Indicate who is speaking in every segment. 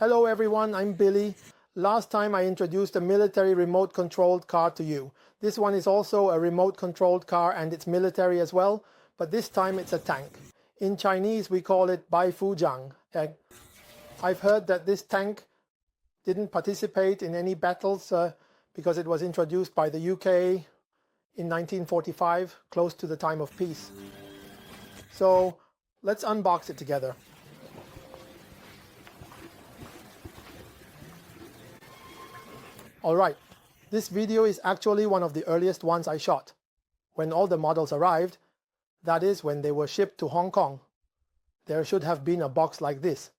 Speaker 1: Hello everyone, I'm Billy. Last time I introduced a military remote controlled car to you. This one is also a remote controlled car and it's military as well, but this time it's a tank. In Chinese we call it Bai Fu Jiang. I've heard that this tank didn't participate in any battles because it was introduced by the UK in 1945, close to the time of peace. So let's unbox it together. Alright, this video is actually one of the earliest ones I shot. When all the models arrived, that is when they were shipped to Hong Kong, there should have been a box like this.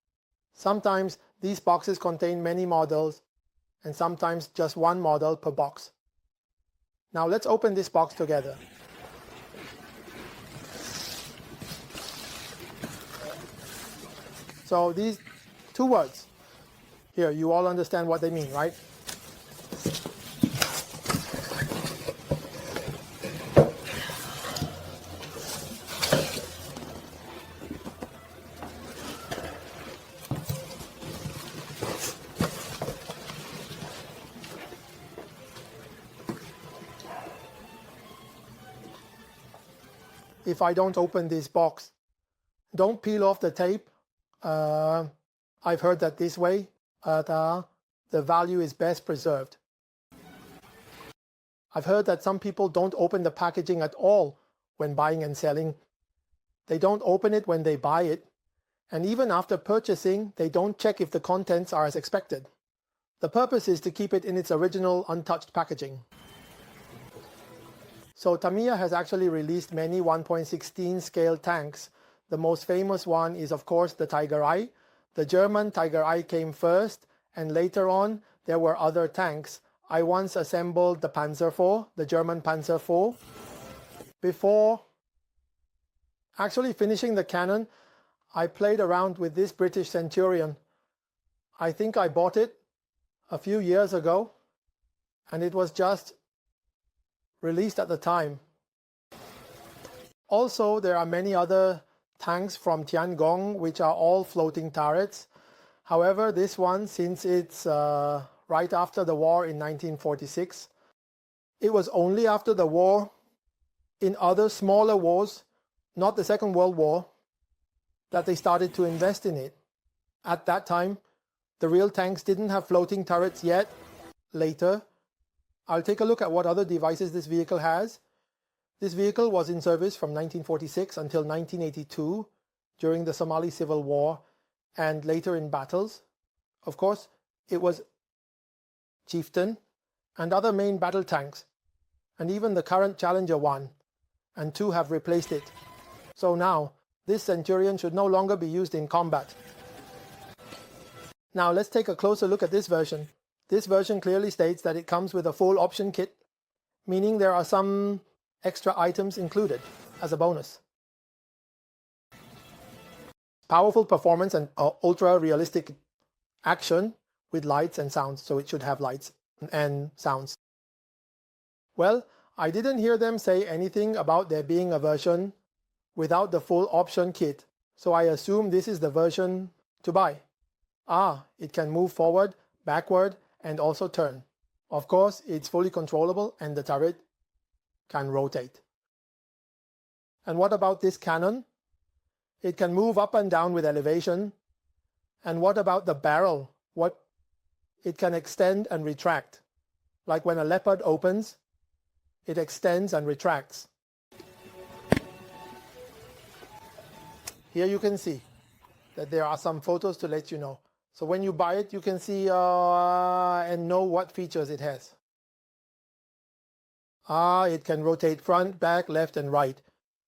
Speaker 1: Sometimes these boxes contain many models and sometimes just one model per box. Now let's open this box together. So these two words, here you all understand what they mean, right? If I don't open this box, don't peel off the tape. I've heard that this way the value is best preserved. I've heard that some people don't open the packaging at all when buying and selling. They don't open it when they buy it, and even after purchasing, they don't check if the contents are as expected. The purpose is to keep it in its original untouched packaging. So Tamiya has actually released many 1.16 scale tanks. The most famous one is of course the Tiger I. The German Tiger I came first, and later on there were other tanks. I once assembled the Panzer IV, the German Panzer IV. Before actually finishing the cannon, I played around with this British Centurion. I think I bought it a few years ago, and it was just released at the time. Also, there are many other tanks from Tiangong which are all floating turrets. However, this one, since it's right after the war in 1946, it was only after the war, in other smaller wars, not the Second World War, that they started to invest in it. At that time, the real tanks didn't have floating turrets yet. Later, I'll take a look at what other devices this vehicle has. This vehicle was in service from 1946 until 1982 during the Somali Civil War and later in battles. Of course, it was Chieftain and other main battle tanks, and even the current Challenger 1 and 2 have replaced it. So now, this Centurion should no longer be used in combat. Now let's take a closer look at this version. This version clearly states that it comes with a full option kit, meaning there are some extra items included as a bonus. Powerful performance and ultra realistic action with lights and sounds, so it should have lights and sounds. Well, I didn't hear them say anything about there being a version without the full option kit, so I assume this is the version to buy. It can move forward, backward, and also turn. Of course, it's fully controllable and the turret can rotate. And what about this cannon? It can move up and down with elevation. And what about the barrel? It can extend and retract. Like when a Leopard opens, it extends and retracts. Here you can see that there are some photos to let you know. So when you buy it, you can see and know what features it has. It can rotate front, back, left, and right.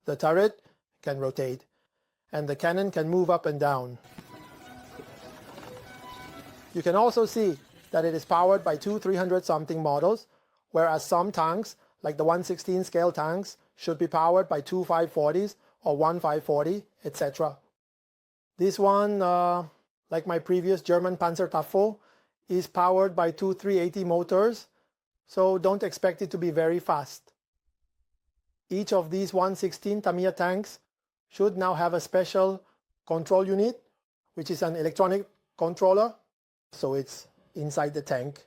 Speaker 1: The turret can rotate, and the cannon can move up and down. You can also see that it is powered by two 300-something models, whereas some tanks, like the 1/16 scale tanks, should be powered by two 540s or one 540, etc. This one, like my previous German Panzer IV, is powered by two 380 motors, so don't expect it to be very fast. Each of these 1/16 Tamiya tanks should now have a special control unit, which is an electronic controller so it's inside the tank.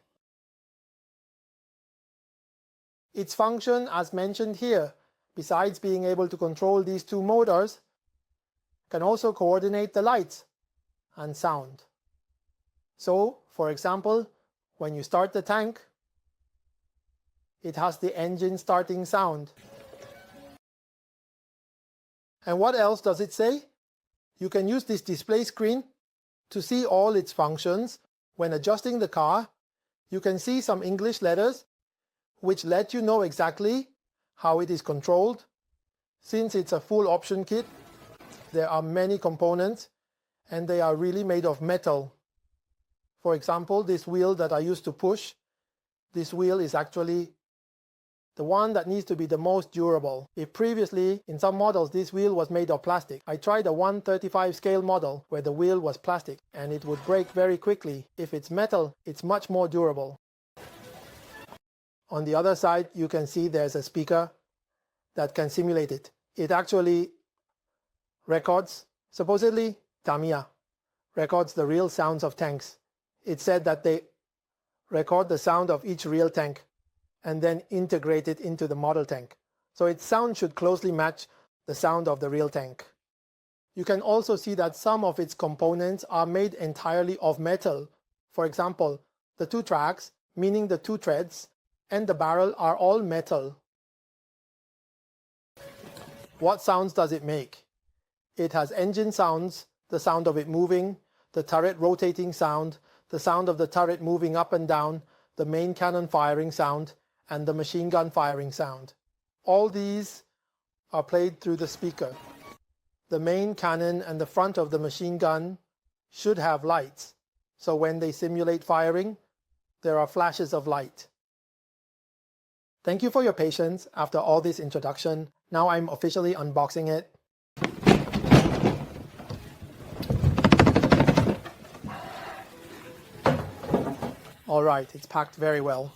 Speaker 1: Its function, as mentioned here, besides being able to control these two motors, can also coordinate the lights and sound. So, for example, when you start the tank, it has the engine starting sound. And what else does it say? You can use this display screen to see all its functions. When adjusting the car, you can see some English letters which let you know exactly how it is controlled. Since it's a full option kit, there are many components and they are really made of metal. For example, this wheel that I used to push, this wheel is actually the one that needs to be the most durable. If previously, in some models, this wheel was made of plastic, I tried a 1/35 scale model where the wheel was plastic and it would break very quickly. If it's metal, it's much more durable. On the other side, you can see there's a speaker that can simulate it. It actually records, supposedly Tamiya records the real sounds of tanks. It said that they record the sound of each real tank and then integrate it into the model tank. So its sound should closely match the sound of the real tank. You can also see that some of its components are made entirely of metal. For example, the two tracks, meaning the two treads, and the barrel are all metal. What sounds does it make? It has engine sounds, the sound of it moving, the turret rotating sound, the sound of the turret moving up and down, the main cannon firing sound, and the machine gun firing sound. All these are played through the speaker. The main cannon and the front of the machine gun should have lights, so when they simulate firing, there are flashes of light. Thank you for your patience after all this introduction. Now I'm officially unboxing it. Alright, it's packed very well.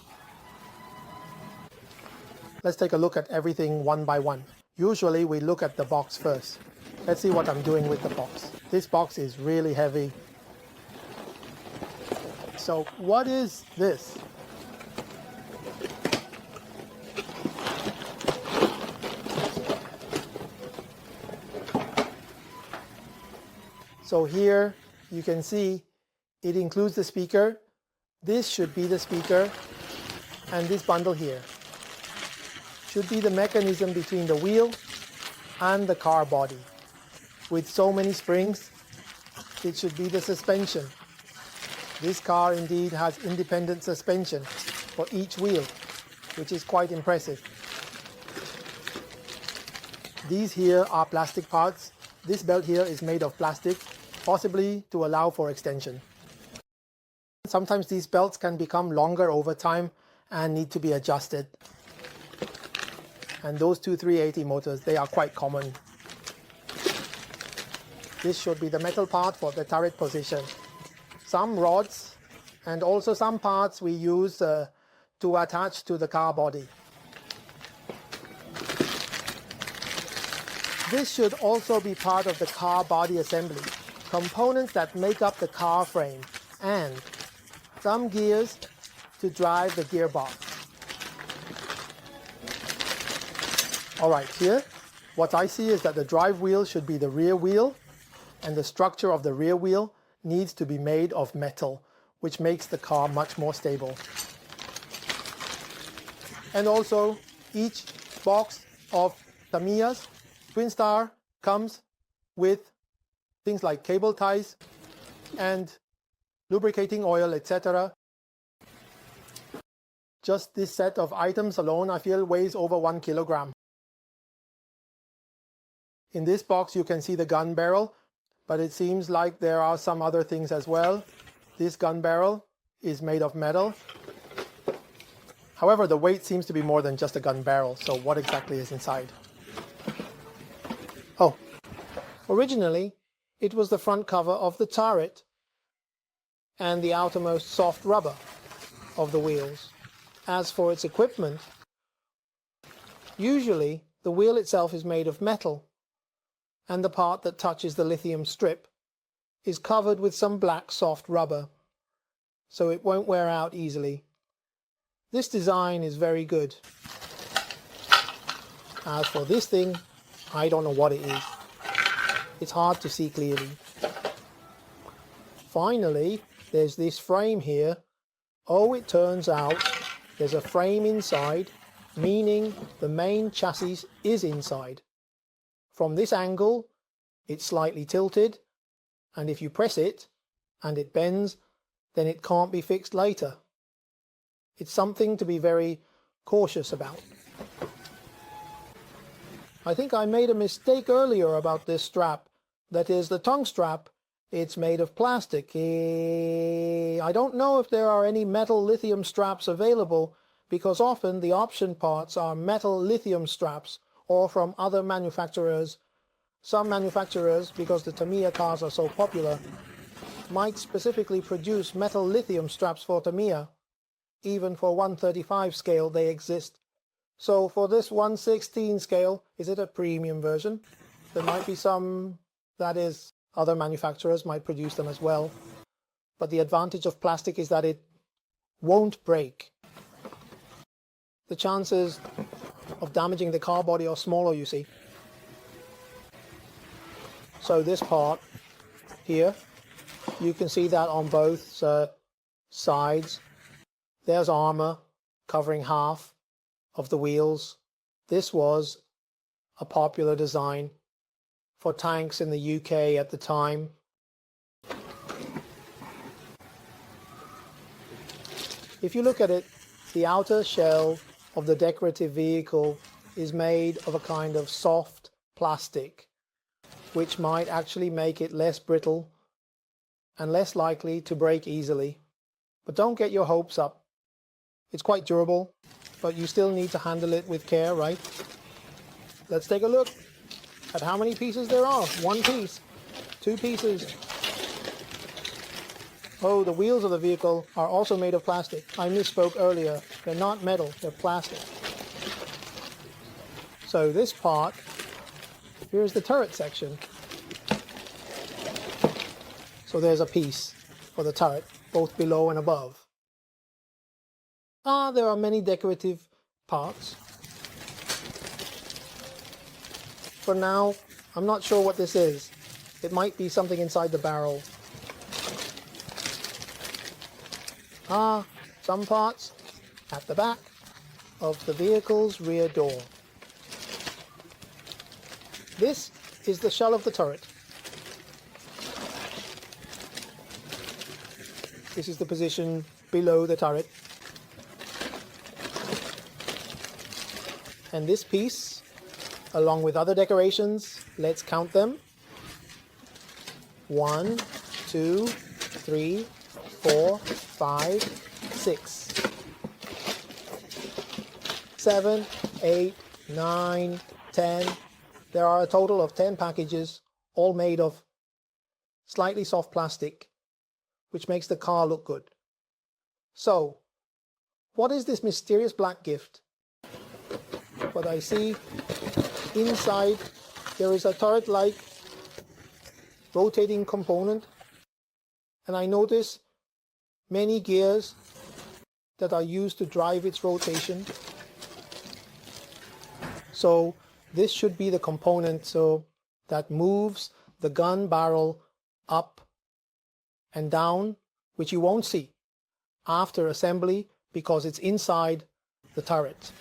Speaker 1: Let's take a look at everything one by one. Usually we look at the box first. Let's see what I'm doing with the box. This box is really heavy. So what is this? So here you can see it includes the speaker. This should be the speaker, and this bundle here should be the mechanism between the wheel and the car body. With so many springs, it should be the suspension. This car indeed has independent suspension for each wheel, which is quite impressive. These here are plastic parts. This belt here is made of plastic, possibly to allow for extension. Sometimes these belts can become longer over time and need to be adjusted. And those two 380 motors, they are quite common. This should be the metal part for the turret position. Some rods and also some parts we use to attach to the car body. This should also be part of the car body assembly. Components that make up the car frame and some gears to drive the gearbox. Alright, here what I see is that the drive wheel should be the rear wheel, and the structure of the rear wheel needs to be made of metal, which makes the car much more stable. And also each box of Tamiya's Twin Star comes with things like cable ties and lubricating oil, etc. Just this set of items alone, I feel, weighs over 1 kilogram. In this box you can see the gun barrel, but it seems like there are some other things as well. This gun barrel is made of metal. However, the weight seems to be more than just a gun barrel, so what exactly is inside? Oh, originally it was the front cover of the turret and the outermost soft rubber of the wheels. As for its equipment, usually the wheel itself is made of metal, and the part that touches the lithium strip is covered with some black soft rubber. so it won't wear out easily. This design is very good. As for this thing, I don't know what it is. It's hard to see clearly. Finally, there's this frame here. Oh, it turns out there's a frame inside, meaning the main chassis is inside. From this angle, it's slightly tilted, and if you press it and it bends, then it can't be fixed later. It's something to be very cautious about. I think I made a mistake earlier about this strap. That is the tongue strap. It's made of plastic. I don't know if there are any metal lithium straps available, because often the option parts are metal lithium straps or from other manufacturers. Some manufacturers, because the Tamiya cars are so popular, might specifically produce metal lithium straps for Tamiya. Even for 135 scale they exist. So for this 116 scale, is it a premium version? There might be some, that is, other manufacturers might produce them as well. But the advantage of plastic is that it won't break. The chances of damaging the car body are smaller, you see. So this part here, you can see that on both sides. There's armor covering half of the wheels. This was a popular design for tanks in the UK at the time. If you look at it, the outer shell of the decorative vehicle is made of a kind of soft plastic, which might actually make it less brittle and less likely to break easily. But don't get your hopes up. It's quite durable, but you still need to handle it with care, right? Let's take a look at how many pieces there are. 1 piece, 2 pieces. Oh, the wheels of the vehicle are also made of plastic. I misspoke earlier. They're not metal, they're plastic. So this part, here's the turret section. So there's a piece for the turret, both below and above. There are many decorative parts. For now, I'm not sure what this is. It might be something inside the barrel. Some parts at the back of the vehicle's rear door. This is the shell of the turret. This is the position below the turret. And this piece, along with other decorations, let's count them. 1, 2, 3, 4, 5, 6, 7, 8, 9, 10. There are a total of 10 packages, all made of slightly soft plastic, which makes the car look good. So, what is this mysterious black gift? What I see inside, there is a turret-like rotating component, and I notice many gears that are used to drive its rotation. So this should be the component that moves the gun barrel up and down, which you won't see after assembly because it's inside the turret.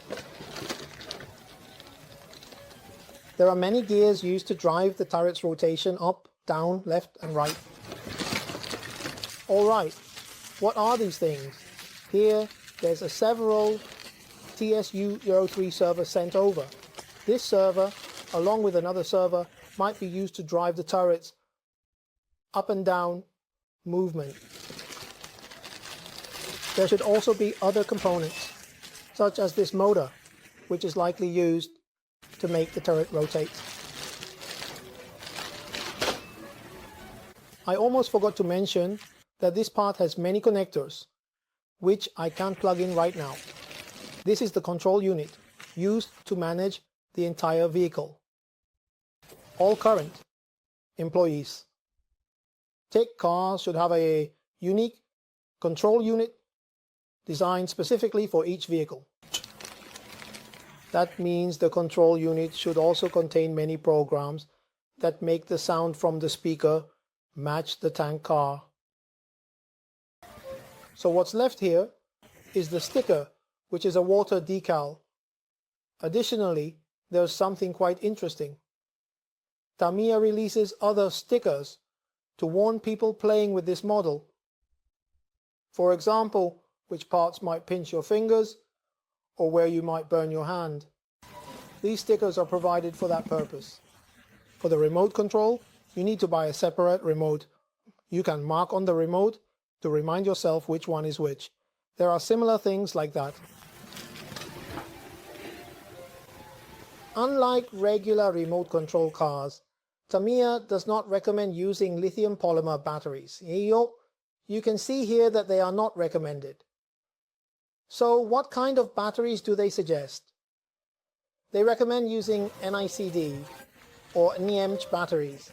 Speaker 1: There are many gears used to drive the turret's rotation up, down, left and right. Alright, what are these things? Here there's a several TSU-03 server sent over. This server, along with another server, might be used to drive the turret's up and down movement. There should also be other components, such as this motor, which is likely used to make the turret rotate. I almost forgot to mention that this part has many connectors, which I can't plug in right now. This is the control unit used to manage the entire vehicle. All current employees. Tech cars should have a unique control unit designed specifically for each vehicle. That means the control unit should also contain many programs that make the sound from the speaker match the tank car. So what's left here is the sticker, which is a water decal. Additionally, there's something quite interesting. Tamiya releases other stickers to warn people playing with this model. For example, which parts might pinch your fingers or where you might burn your hand. These stickers are provided for that purpose. For the remote control, you need to buy a separate remote. You can mark on the remote to remind yourself which one is which. There are similar things like that. Unlike regular remote control cars, Tamiya does not recommend using lithium polymer batteries. You can see here that they are not recommended. So what kind of batteries do they suggest? They recommend using NICD or ENG batteries,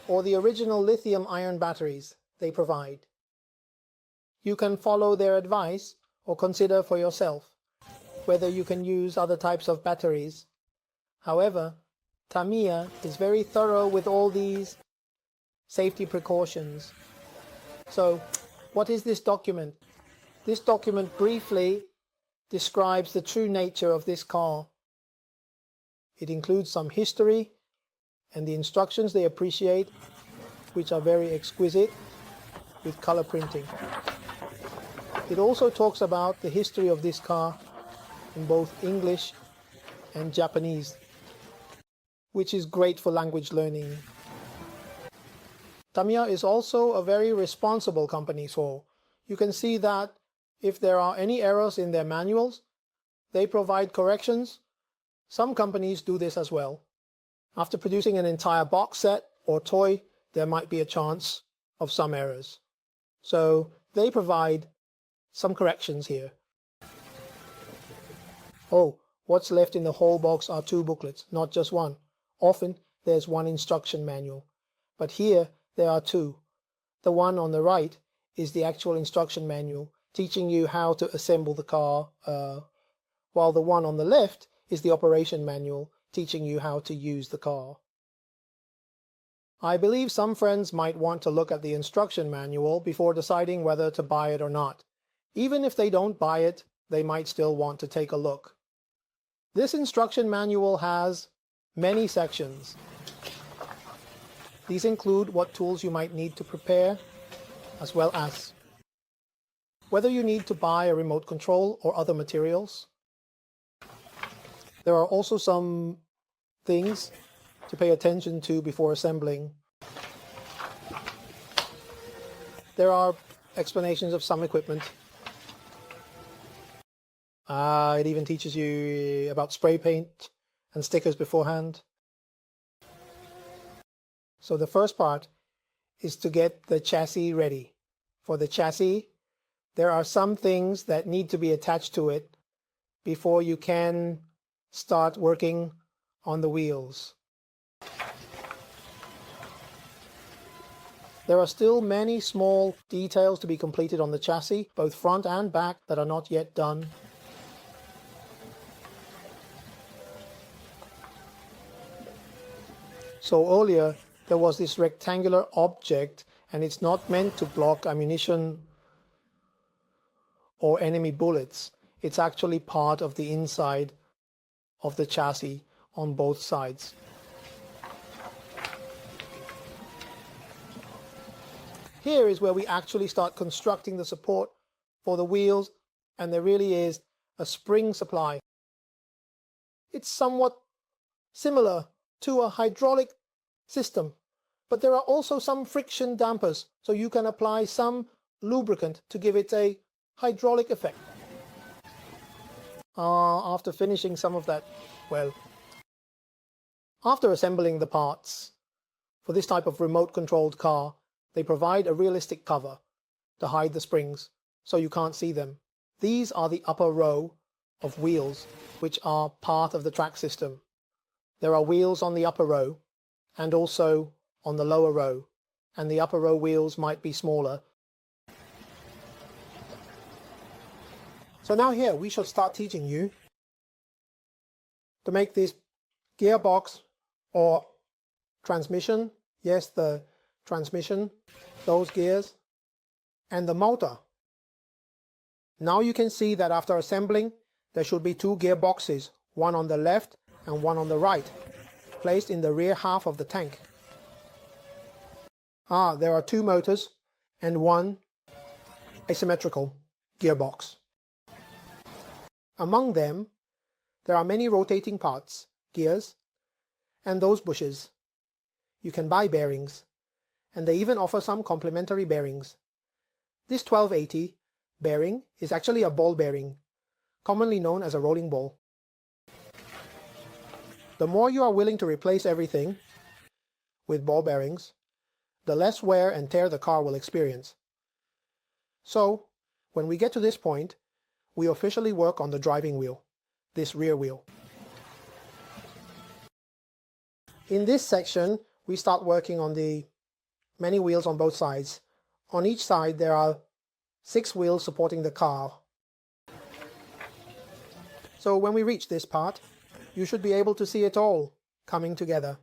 Speaker 1: or the original lithium-ion batteries they provide. You can follow their advice or consider for yourself whether you can use other types of batteries. However, Tamiya is very thorough with all these safety precautions. So, what is this document? This document briefly describes the true nature of this car. It includes some history and the instructions they appreciate, which are very exquisite with color printing. It also talks about the history of this car in both English and Japanese, which is great for language learning. Tamiya is also a very responsible company, so you can see that if there are any errors in their manuals, they provide corrections. Some companies do this as well. After producing an entire box set or toy, there might be a chance of some errors. So they provide some corrections here. Oh, what's left in the whole box are 2 booklets, not just one. Often there's one instruction manual, but here there are 2. The one on the right is the actual instruction manual teaching you how to assemble the car, while the one on the left is the operation manual teaching you how to use the car. I believe some friends might want to look at the instruction manual before deciding whether to buy it or not. Even if they don't buy it, they might still want to take a look. This instruction manual has many sections. These include what tools you might need to prepare, as well as whether you need to buy a remote control or other materials. There are also some things to pay attention to before assembling. There are explanations of some equipment. It even teaches you about spray paint and stickers beforehand. So the first part is to get the chassis ready. For the chassis, there are some things that need to be attached to it before you can start working on the wheels. There are still many small details to be completed on the chassis, both front and back, that are not yet done. So earlier there was this rectangular object, and it's not meant to block ammunition or enemy bullets. It's actually part of the inside of the chassis on both sides. Here is where we actually start constructing the support for the wheels, and there really is a spring supply. It's somewhat similar to a hydraulic system, but there are also some friction dampers, so you can apply some lubricant to give it a hydraulic effect. After finishing some of that, after assembling the parts for this type of remote controlled car, they provide a realistic cover to hide the springs so you can't see them. These are the upper row of wheels, which are part of the track system. There are wheels on the upper row and also on the lower row, and the upper row wheels might be smaller. So now here we shall start teaching you to make this gearbox or transmission, yes, the transmission, those gears, and the motor. Now you can see that after assembling, there should be two gearboxes, one on the left and one on the right, placed in the rear half of the tank. There are two motors and one asymmetrical gearbox. Among them, there are many rotating parts, gears, and those bushes. You can buy bearings, and they even offer some complementary bearings. This 1280 bearing is actually a ball bearing, commonly known as a rolling ball. The more you are willing to replace everything with ball bearings, the less wear and tear the car will experience. So, when we get to this point, we officially work on the driving wheel, this rear wheel. In this section, we start working on the many wheels on both sides. On each side there are 6 wheels supporting the car. So when we reach this part, you should be able to see it all coming together.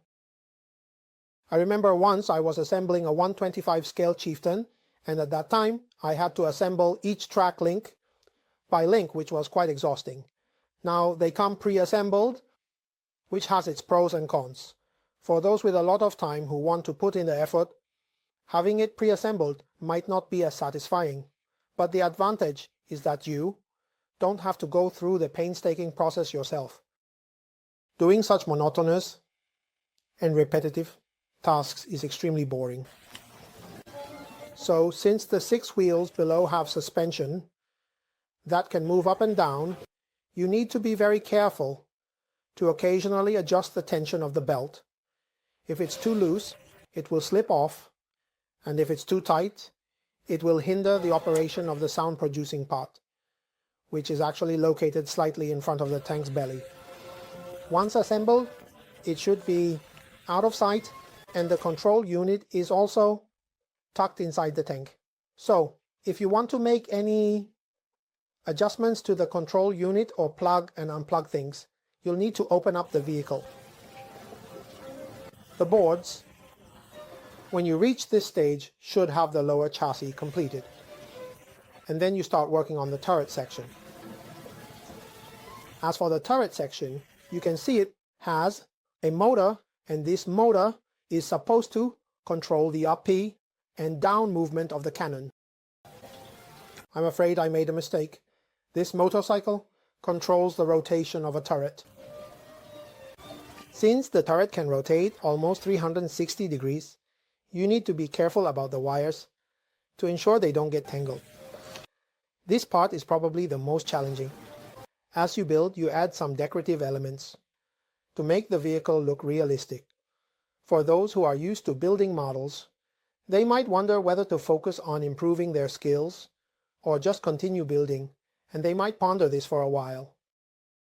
Speaker 1: I remember once I was assembling a 125 scale Chieftain, and at that time I had to assemble each track link by link, which was quite exhausting. Now they come pre-assembled, which has its pros and cons. For those with a lot of time who want to put in the effort, having it pre-assembled might not be as satisfying, but the advantage is that you don't have to go through the painstaking process yourself. Doing such monotonous and repetitive tasks is extremely boring. So since the 6 wheels below have suspension that can move up and down, you need to be very careful to occasionally adjust the tension of the belt. If it's too loose, it will slip off, and if it's too tight, it will hinder the operation of the sound producing part, which is actually located slightly in front of the tank's belly. Once assembled, it should be out of sight, and the control unit is also tucked inside the tank. So, if you want to make any adjustments to the control unit or plug and unplug things, you'll need to open up the vehicle. The boards, when you reach this stage, should have the lower chassis completed. And then you start working on the turret section. As for the turret section, you can see it has a motor, and this motor is supposed to control the up and down movement of the cannon. I'm afraid I made a mistake. This motorcycle controls the rotation of a turret. Since the turret can rotate almost 360 degrees, you need to be careful about the wires to ensure they don't get tangled. This part is probably the most challenging. As you build, you add some decorative elements to make the vehicle look realistic. For those who are used to building models, they might wonder whether to focus on improving their skills or just continue building, and they might ponder this for a while.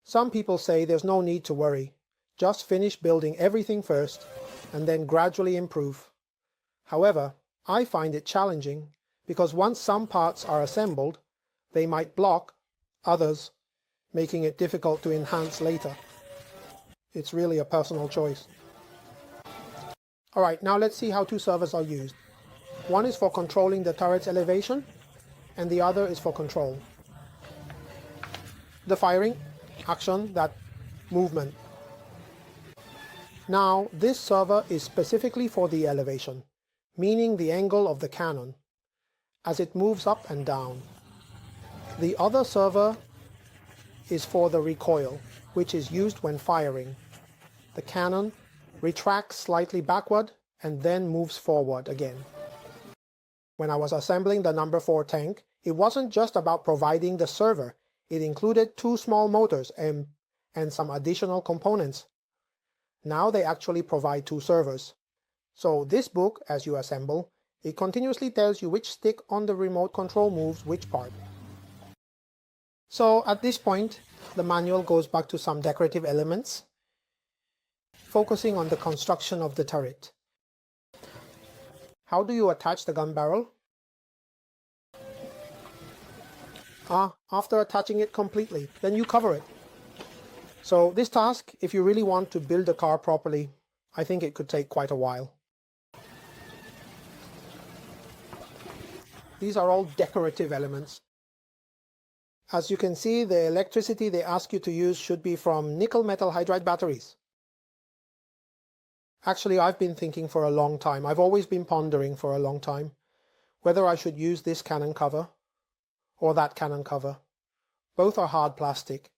Speaker 1: Some people say there's no need to worry. Just finish building everything first and then gradually improve. However, I find it challenging because once some parts are assembled, they might block others, making it difficult to enhance later. It's really a personal choice. Alright, now let's see how 2 servos are used. One is for controlling the turret's elevation, and the other is for control. The firing, action, that movement. Now, this servo is specifically for the elevation, meaning the angle of the cannon, as it moves up and down. The other servo is for the recoil, which is used when firing. The cannon retracts slightly backward and then moves forward again. When I was assembling the number 4 tank, it wasn't just about providing the servo. It included 2 small motors and some additional components. Now they actually provide 2 servos. So this book, as you assemble, it continuously tells you which stick on the remote control moves which part. So at this point, the manual goes back to some decorative elements, focusing on the construction of the turret. How do you attach the gun barrel? after attaching it completely. Then you cover it. So this task, if you really want to build a car properly, I think it could take quite a while. These are all decorative elements. As you can see, the electricity they ask you to use should be from nickel metal hydride batteries. Actually, I've been thinking for a long time. I've always been pondering for a long time whether I should use this cannon cover or that cannon cover. Both are hard plastic,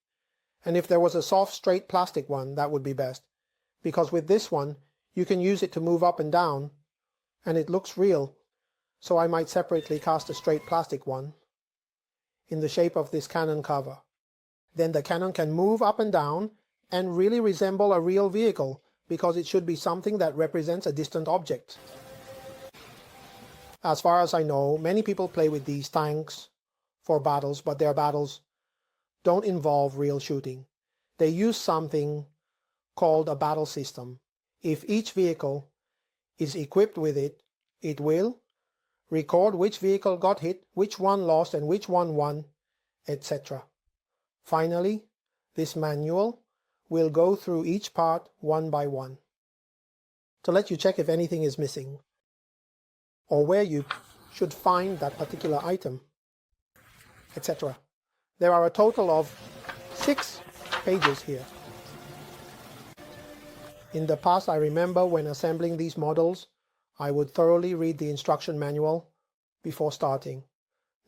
Speaker 1: and if there was a soft straight plastic one, that would be best, because with this one you can use it to move up and down and it looks real. So I might separately cast a straight plastic one in the shape of this cannon cover. Then the cannon can move up and down and really resemble a real vehicle, because it should be something that represents a distant object. As far as I know, many people play with these tanks for battles, but their battles don't involve real shooting. They use something called a battle system. If each vehicle is equipped with it, it will record which vehicle got hit, which one lost, and which one won, etc. Finally, this manual will go through each part one by one to let you check if anything is missing or where you should find that particular item, etc. There are a total of 6 pages here. In the past, I remember when assembling these models, I would thoroughly read the instruction manual before starting.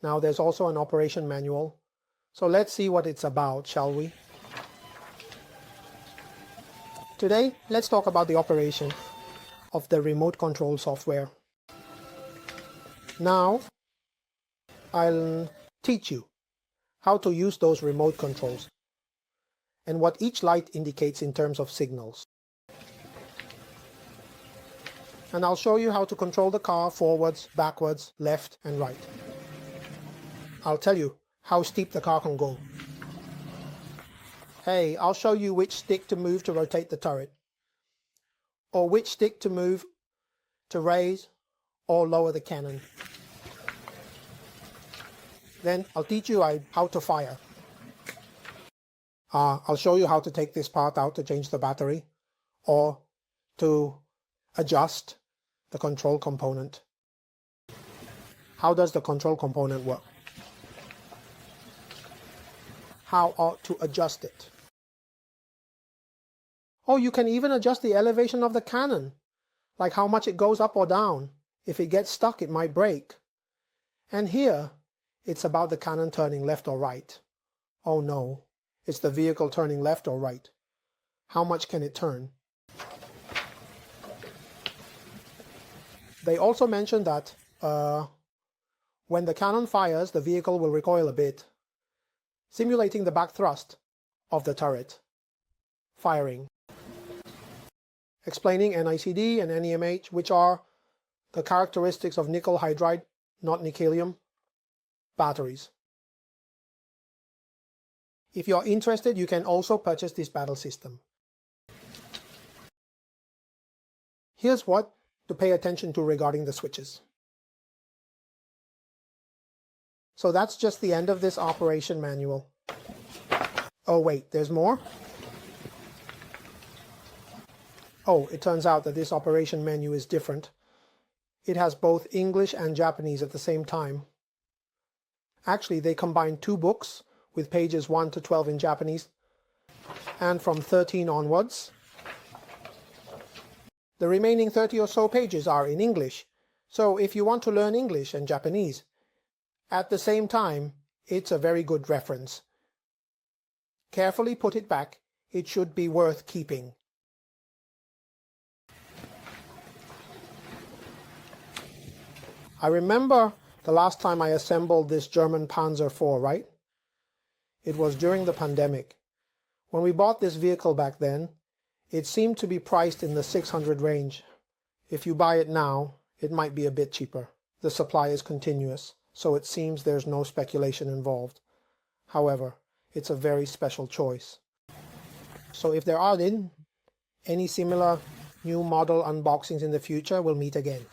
Speaker 1: Now there's also an operation manual, so let's see what it's about, shall we? Today, let's talk about the operation of the remote control software. Now, I'll teach you how to use those remote controls and what each light indicates in terms of signals. And I'll show you how to control the car forwards, backwards, left and right. I'll tell you how steep the car can go. Hey, I'll show you which stick to move to rotate the turret, or which stick to move to raise or lower the cannon. Then I'll teach you how to fire. I'll show you how to take this part out to change the battery, or to adjust the control component. How does the control component work? How ought to adjust it? Oh, you can even adjust the elevation of the cannon, like how much it goes up or down. If it gets stuck, it might break. And here, it's about the cannon turning left or right. Oh no, it's the vehicle turning left or right. How much can it turn? They also mentioned that when the cannon fires, the vehicle will recoil a bit, simulating the back thrust of the turret firing. Explaining NICD and NEMH, which are the characteristics of nickel hydride, not nickel, batteries. If you're interested, you can also purchase this battle system. Here's what to pay attention to regarding the switches. So that's just the end of this operation manual. Oh wait, there's more? Oh, it turns out that this operation menu is different. It has both English and Japanese at the same time. Actually, they combine 2 books with pages 1 to 12 in Japanese, and from 13 onwards, the remaining 30 or so pages are in English. So if you want to learn English and Japanese at the same time, it's a very good reference. Carefully put it back. It should be worth keeping. I remember the last time I assembled this German Panzer IV, right? It was during the pandemic. When we bought this vehicle back then, it seemed to be priced in the 600 range. If you buy it now, it might be a bit cheaper. The supply is continuous, so it seems there's no speculation involved. However, it's a very special choice. So if there are any similar new model unboxings in the future, we'll meet again.